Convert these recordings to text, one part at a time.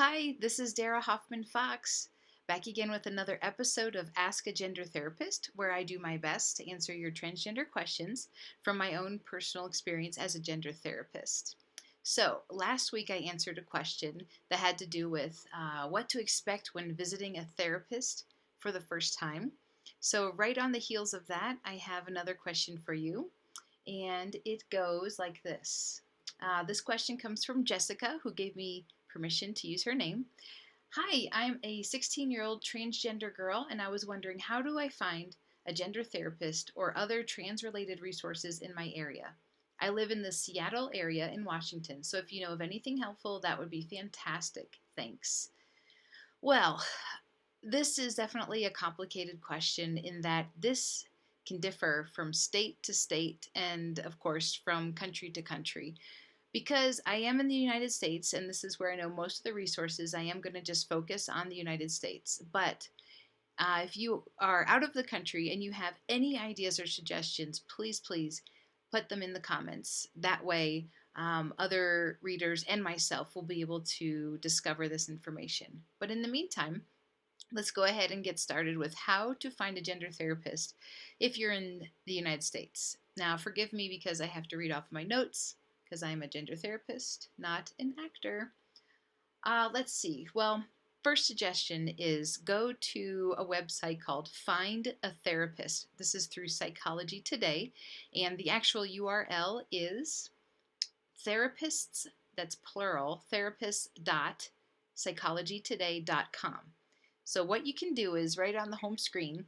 Hi, this is Dara Hoffman Fox, back again with another episode of Ask a Gender Therapist, where I do my best to answer your transgender questions from my own personal experience as a gender therapist. So, last week I answered a question that had to do with what to expect when visiting a therapist for the first time. So, right on the heels of that, I have another question for you, and it goes like this. This question comes from Jessica, who gave me permission to use her name. Hi, I'm a 16-year-old transgender girl, and I was wondering, how do I find a gender therapist or other trans related resources in my area? I live in the Seattle area in Washington, so if you know of anything helpful, that would be fantastic. Thanks. Well, this is definitely a complicated question in that this can differ from state to state and, of course, from country to country. Because I am in the United States, and this is where I know most of the resources, I am going to just focus on the United States. But if you are out of the country and you have any ideas or suggestions, please put them in the comments. That way, other readers and myself will be able to discover this information. But in the meantime, let's go ahead and get started with how to find a gender therapist if you're in the United States. Now, forgive me because I have to read off my notes because I'm a gender therapist, not an actor. Let's see. Well, first suggestion is go to a website called Find a Therapist. This is through Psychology Today, and the actual URL is therapists, that's plural, therapists.psychologytoday.com. So what you can do is right on the home screen,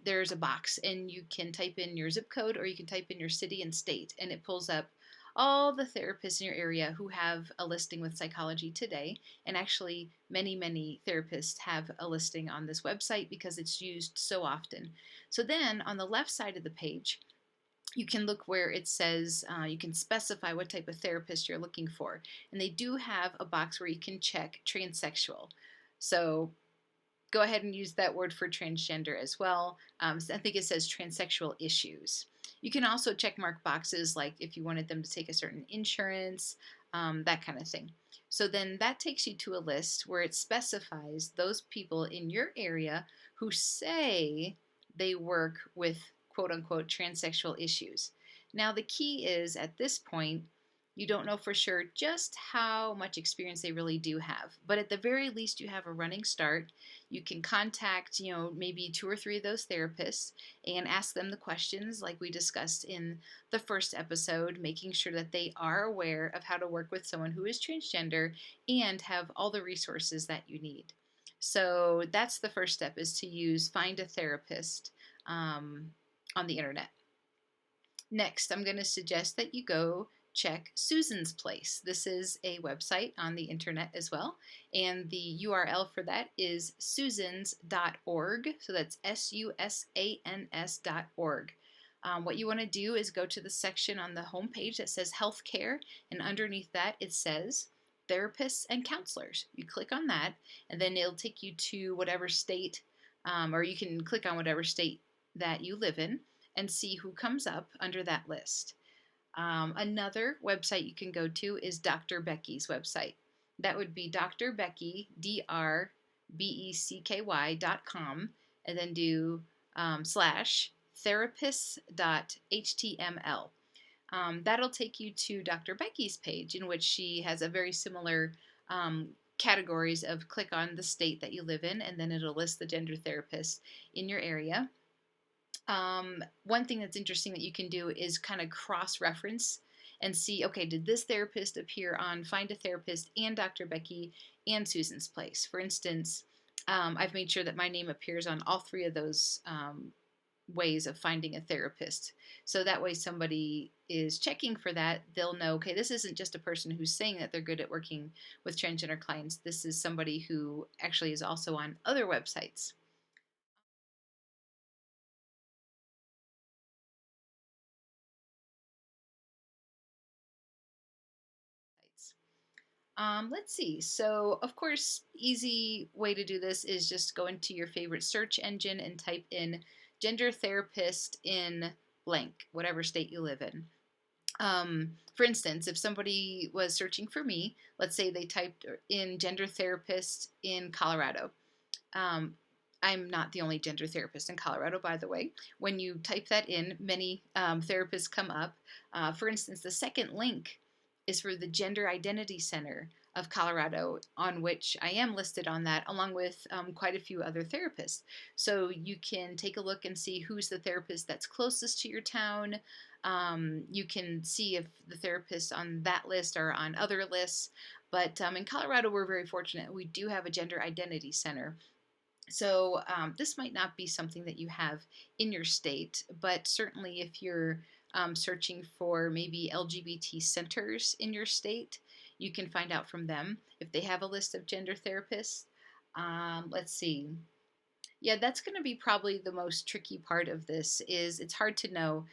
there's a box, and you can type in your zip code or you can type in your city and state, and it pulls up all the therapists in your area who have a listing with Psychology Today. And actually, many therapists have a listing on this website because it's used so often. So then on the left side of the page, you can look where it says you can specify what type of therapist you're looking for. And they do have a box where you can check transsexual. So go ahead and use that word for transgender as well. So I think it says transsexual issues. You can also check mark boxes like if you wanted them to take a certain insurance, that kind of thing. So then that takes you to a list where it specifies those people in your area who say they work with quote unquote transsexual issues. Now, the key is at this point, you don't know for sure just how much experience they really do have. But at the very least, you have a running start. You can contact, maybe two or three of those therapists and ask them the questions like we discussed in the first episode, making sure that they are aware of how to work with someone who is transgender and have all the resources that you need. So that's the first step, is to find a therapist on the internet. Next, I'm going to suggest that you go check Susan's Place. This is a website on the internet as well, and the URL for that is susans.org. So that's susans.org. What you want to do is go to the section on the home page that says healthcare, and underneath that it says therapists and counselors. You click on that, and then it'll take you to whatever state, or you can click on whatever state that you live in and see who comes up under that list. Another website you can go to is Dr. Becky's website. That would be Dr. Becky, drbecky.com, and then do / therapists.html. That'll take you to Dr. Becky's page, in which she has a very similar categories of click on the state that you live in, and then it'll list the gender therapists in your area. One thing that's interesting that you can do is kind of cross-reference and see, okay, did this therapist appear on Find a Therapist and Dr. Becky and Susan's Place? For instance, I've made sure that my name appears on all three of those ways of finding a therapist. So that way somebody is checking for that, they'll know, okay, this isn't just a person who's saying that they're good at working with transgender clients. This is somebody who actually is also on other websites. Let's see. So, of course, easy way to do this is just go into your favorite search engine and type in gender therapist in blank, whatever state you live in. For instance, if somebody was searching for me, let's say they typed in gender therapist in Colorado. Um, I'm not the only gender therapist in Colorado, by the way. When you type that in, many therapists come up. For instance, the second link is for the Gender Identity Center of Colorado, on which I am listed on that, along with quite a few other therapists. So you can take a look and see who's the therapist that's closest to your town. You can see if the therapists on that list are on other lists. But in Colorado, we're very fortunate. We do have a gender identity center. So this might not be something that you have in your state, but certainly if you're searching for maybe LGBT centers in your state, you can find out from them if they have a list of gender therapists. Let's see. Yeah, that's going to be probably the most tricky part of this. Is it's hard to know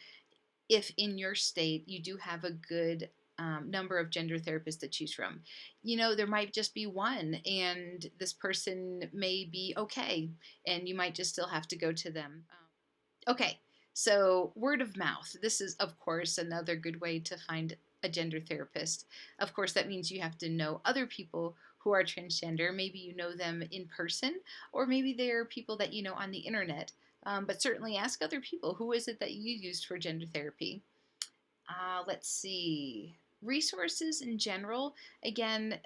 if in your state you do have a good number of gender therapists to choose from. There might just be one, and this person may be okay, and you might just still have to go to them. Okay, so word of mouth. This is, of course, another good way to find a gender therapist. Of course, that means you have to know other people who are transgender. Maybe you know them in person, or maybe they're people that you know on the internet. But certainly ask other people, who is it that you used for gender therapy? Let's see. Resources in general. Again,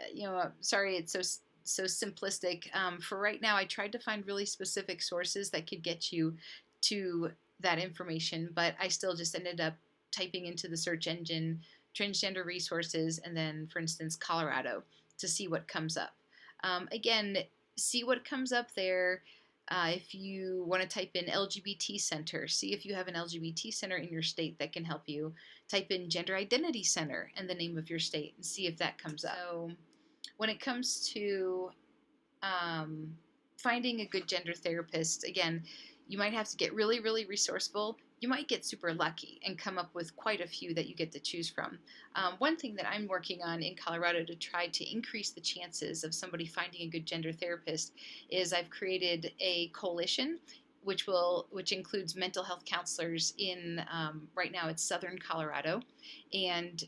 sorry it's so simplistic. For right now, I tried to find really specific sources that could get you to that information, but I still just ended up typing into the search engine transgender resources and then, for instance, Colorado to see what comes up. Again, see what comes up there. If you want to type in LGBT center, see if you have an LGBT center in your state that can help you. Type in gender identity center and the name of your state and see if that comes up. So when it comes to finding a good gender therapist, again, you might have to get really, really resourceful. You might get super lucky and come up with quite a few that you get to choose from. One thing that I'm working on in Colorado to try to increase the chances of somebody finding a good gender therapist is I've created a coalition which includes mental health counselors in right now it's southern Colorado, and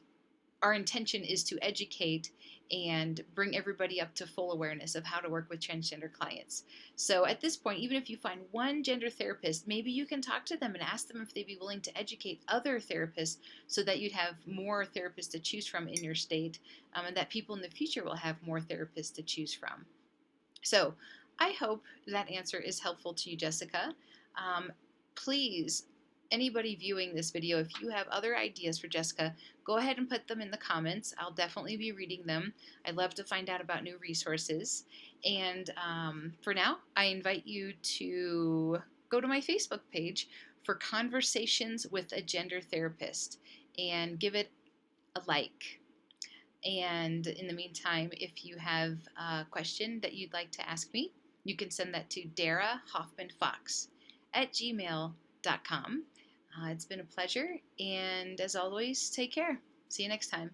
our intention is to educate and bring everybody up to full awareness of how to work with transgender clients. So at this point, even if you find one gender therapist, maybe you can talk to them and ask them if they'd be willing to educate other therapists so that you'd have more therapists to choose from in your state, and that people in the future will have more therapists to choose from. So I hope that answer is helpful to you, Jessica. Please, anybody viewing this video, if you have other ideas for Jessica, go ahead and put them in the comments. I'll definitely be reading them. I love to find out about new resources. And for now, I invite you to go to my Facebook page for Conversations with a Gender Therapist and give it a like. And in the meantime, if you have a question that you'd like to ask me, you can send that to darahoffmanfox@gmail.com. It's been a pleasure, and as always, take care. See you next time.